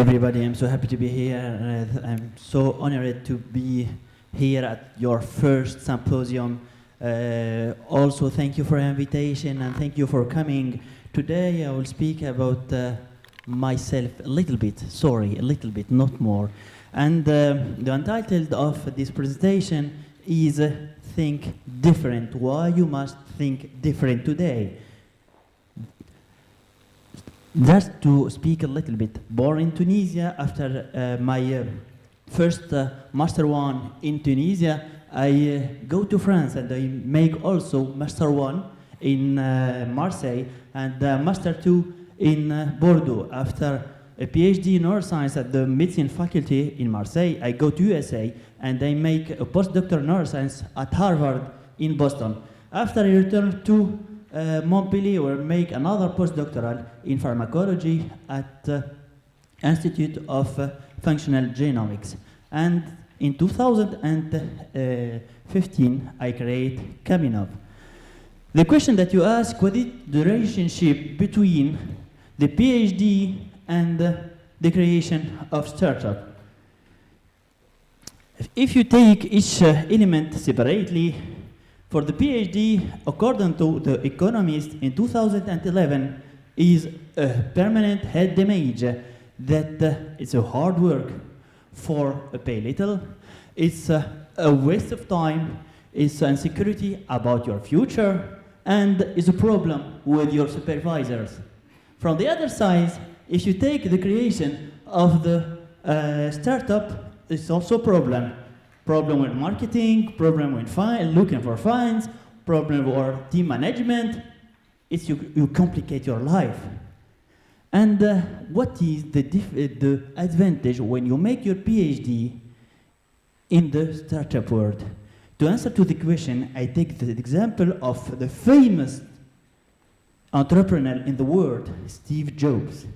everybody. I'm so happy to be here. I'm so honored to be here at your first symposium. Also, thank you for your invitation and thank you for coming. Today, I will speak about myself a little bit. Sorry, a little bit, not more. And the untitled of this presentation is Think Different. Why you must think different today. Just to speak a little bit, born in Tunisia, after my first Master 1 in Tunisia, I go to France and I make also Master 1 in Marseille and Master 2 in Bordeaux. After a PhD in neuroscience at the medicine faculty in Marseille, I go to USA and I make a postdoctoral neuroscience at Harvard in Boston. After I return to Montpellier, or make another postdoctoral in pharmacology at Institute of Functional Genomics. And in 2015, I create Kaminov. The question that you ask, what is the relationship between the PhD and the creation of startup? If you take each element separately, for the PhD, according to the Economist in 2011, is a permanent head damage that it's a hard work for a pay little, it's a waste of time, it's insecurity about your future, and is a problem with your supervisors. From the other side, if you take the creation of the startup, it's also a problem. Problem with marketing, problem with looking for fines, problem with team management. It's you complicate your life. And what is the advantage when you make your PhD in the startup world? To answer to the question, I take the example of the famous entrepreneur in the world, Steve Jobs.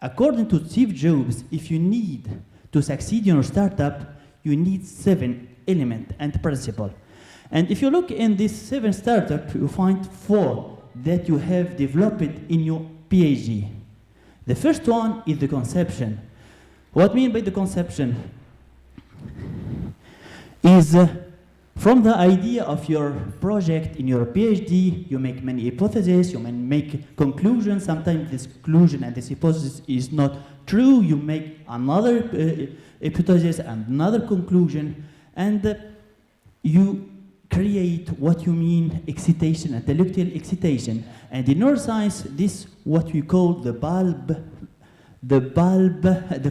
According to Steve Jobs, if you need to succeed in your startup, you need 7 elements and principles. And if you look in these 7 startups, you find 4 that you have developed in your PhD. The first one is the conception. What I mean by the conception is from the idea of your project in your PhD, you make many hypotheses, you make conclusions. Sometimes this conclusion and this hypothesis is not true. You make another hypothesis and another conclusion, and you create what you mean excitation, intellectual excitation. And in neuroscience, this what we call the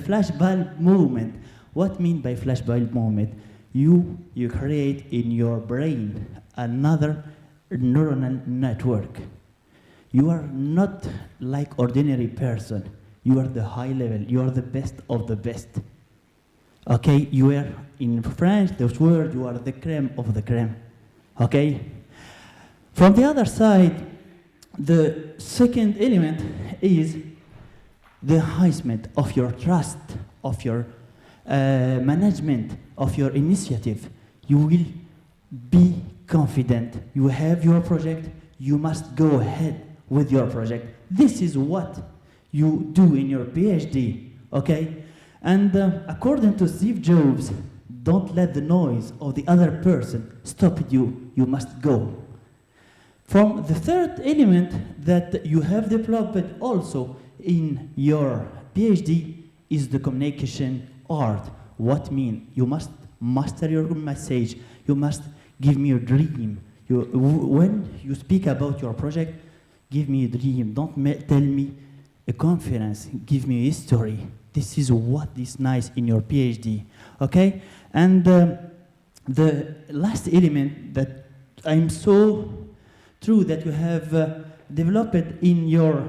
flash bulb movement. What mean by flash bulb movement? You create in your brain another neuronal network. You are not like ordinary person. You are the high level. You are the best of the best. Okay, you are in French, this word, you are the crème of the crème. Okay? From the other side, the second element is the enhancement of your trust, of your management, of your initiative. You will be confident. You have your project, you must go ahead with your project. This is what you do in your PhD, okay? And according to Steve Jobs, don't let the noise of the other person stop you. You must go. From the third element that you have developed also in your PhD is the communication art. What mean? You must master your message. You must give me a dream. When you speak about your project, give me a dream. Don't tell me a conference. Give me a history. This is what is nice in your PhD, okay? And the last element that I'm so true that you have developed in your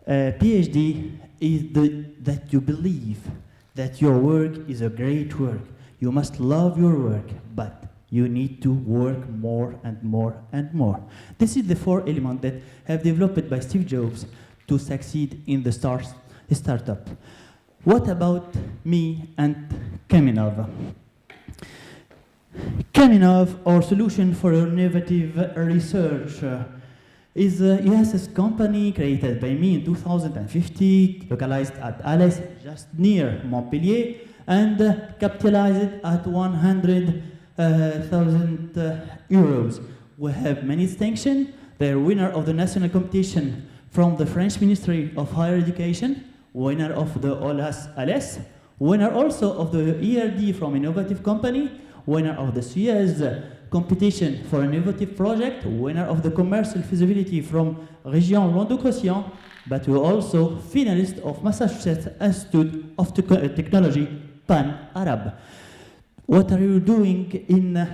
PhD is that you believe that your work is a great work. You must love your work, but you need to work more and more and more. This is the 4 elements that have developed by Steve Jobs to succeed in the startup. What about me and Kaminov? Kaminov, our solution for innovative research. is a USS company created by me in 2050, localized at Alès, just near Montpellier, and capitalized at 100,000 euros. We have many distinctions. The winner of the national competition from the French Ministry of Higher Education, winner of the OLAS Alès, winner also of the ERD from Innovative Company, winner of the Succes competition for an innovative project, winner of the commercial feasibility from Région Languedoc-Roussillon, but we're also finalist of Massachusetts Institute of Technology Pan-Arab. What are you doing in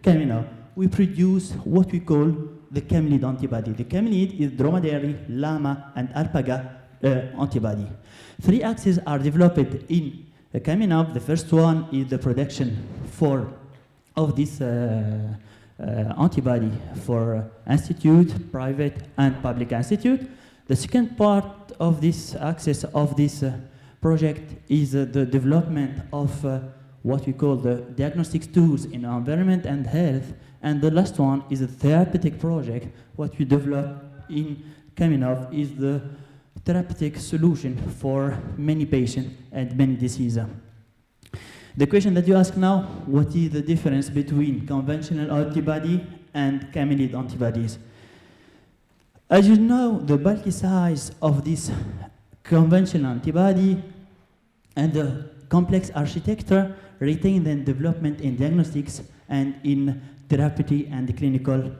Camino? We produce what we call the camelid antibody. The camelid is dromedary, llama, and alpaca antibody. 3 axes are developed in Camino. The first one is the production of this antibody for institute, private, and public institute. The second part of this axis of this project is the development of what we call the diagnostic tools in environment and health. And the last one is a therapeutic project. What we develop in Camino is the therapeutic solution for many patients and many diseases. The question that you ask now, what is the difference between conventional antibody and camelid antibodies? As you know, the bulky size of this conventional antibody and the complex architecture retain the development in diagnostics and in therapy and the clinical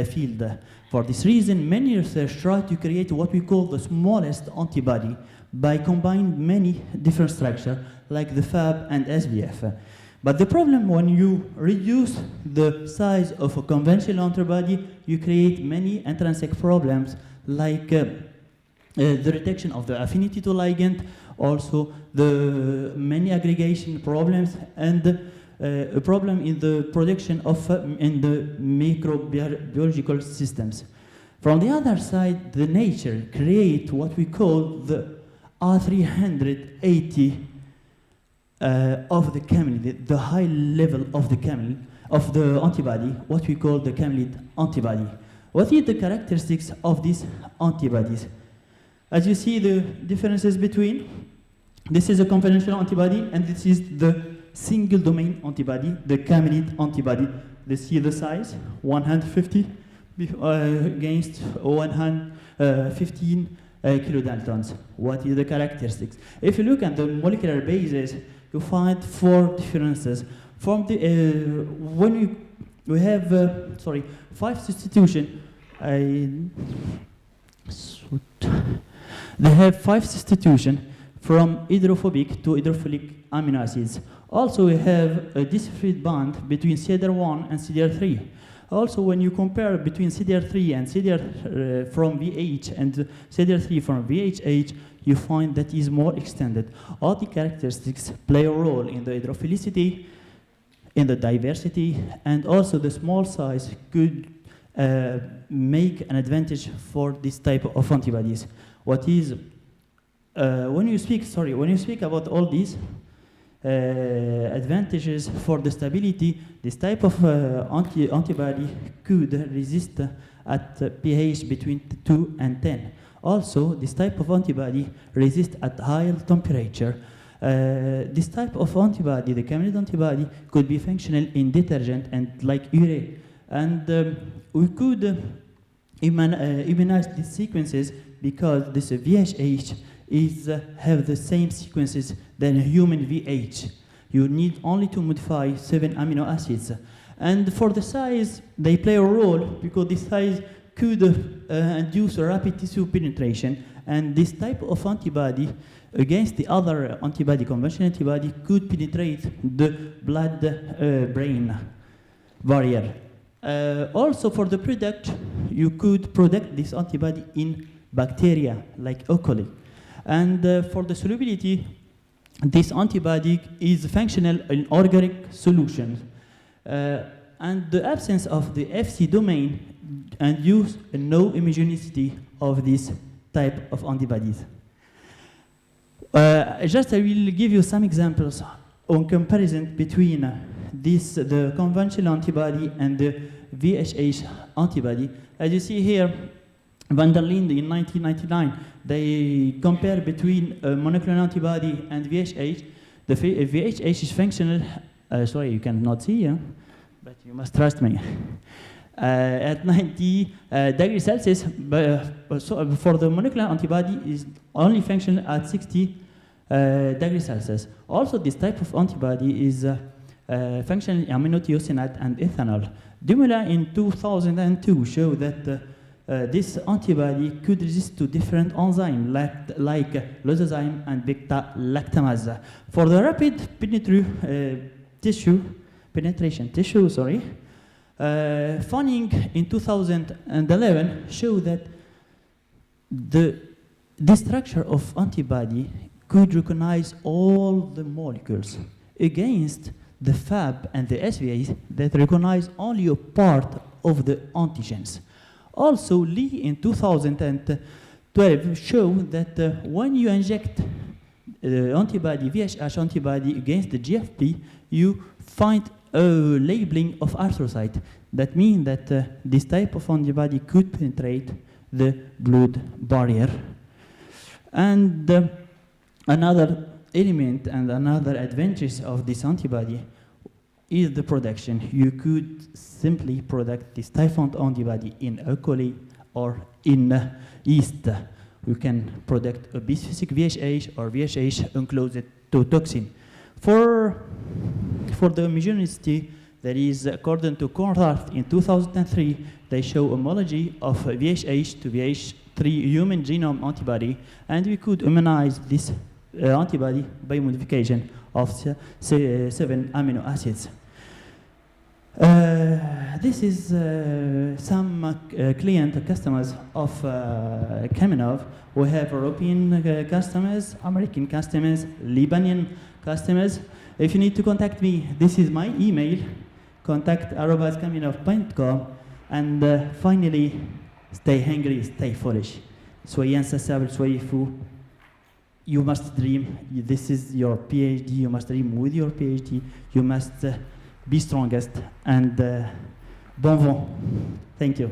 field. For this reason, many researchers try to create what we call the smallest antibody by combining many different structures like the Fab and SBF. But the problem when you reduce the size of a conventional antibody, you create many intrinsic problems like the reduction of the affinity to ligand, also the many aggregation problems, and a problem in the production of in the microbiological systems. From the other side, the nature create what we call the R380 of the camelid, the high level of the camelid, of the antibody, what we call the camelid antibody. What is the characteristics of these antibodies? As you see the differences between, this is a conventional antibody and this is the single domain antibody, the camelid antibody. You see the size, 150 against 115 kilodaltons. What is the characteristics? If you look at the molecular bases, you find 4 differences. From the when we have 5 substitution. They have 5 substitution from hydrophobic to hydrophilic amino acids. Also, we have a disulfide bond between CDR1 and CDR3. Also, when you compare between CDR3 and CDR from VH and CDR3 from VHH, you find that is more extended. All the characteristics play a role in the hydrophilicity, in the diversity, and also the small size could make an advantage for this type of antibodies. What is when you speak about all these advantages for the stability, this type of antibody could resist at pH between 2 and 10. Also, this type of antibody resists at high temperature. This type of antibody, the camelid antibody, could be functional in detergent and like urine. And we could immunize these sequences because this VHH have the same sequences than a human VH. You need only to modify 7 amino acids. And for the size, they play a role because this size could induce a rapid tissue penetration. And this type of antibody against the other antibody, conventional antibody, could penetrate the blood-brain barrier. Also for the product, you could product this antibody in bacteria like E. coli. And for the solubility, this antibody is functional in organic solutions. And the absence of the Fc domain induces no immunogenicity of this type of antibodies. I will give you some examples on comparison between the conventional antibody and the VHH antibody. As you see here, Van der Linde in 1999, they compare between a monoclonal antibody and VHH. The VHH is functional, sorry, you cannot see, but you must trust me. At 90 degrees Celsius, so for the molecular antibody is only functional at 60 degrees Celsius. Also, this type of antibody is functional in aminothiocyanate and ethanol. Dumula in 2002 showed that this antibody could resist to different enzymes like lysozyme and beta-lactamase. For the rapid penetration tissue, finding in 2011 showed that the structure of antibody could recognize all the molecules against the Fab and the SVAs that recognize only a part of the antigens. Also, Lee in 2012 showed that when you inject antibody, VHH antibody against the GFP, you find a labeling of erythrocyte. That means that this type of antibody could penetrate the blood barrier. And another element and another advantage of this antibody is the production. You could simply produce this type of antibody in E. coli or in yeast. You can produce a bispecific VHH or VHH enclosed to toxin. For the homogeneity, that is according to Conrad in 2003, they show homology of VHH to VH3 human genome antibody, and we could immunize this antibody by modification of 7 amino acids. This is some client customers of Kamenov. We have European customers, American customers, Lebanese customers. If you need to contact me, this is my email, contact@kamenov.com. And finally, stay hungry, stay foolish. Soyez insaciable, soyez fou. You must dream. This is your PhD. You must dream with your PhD. You must be strongest. And bon vent. Thank you.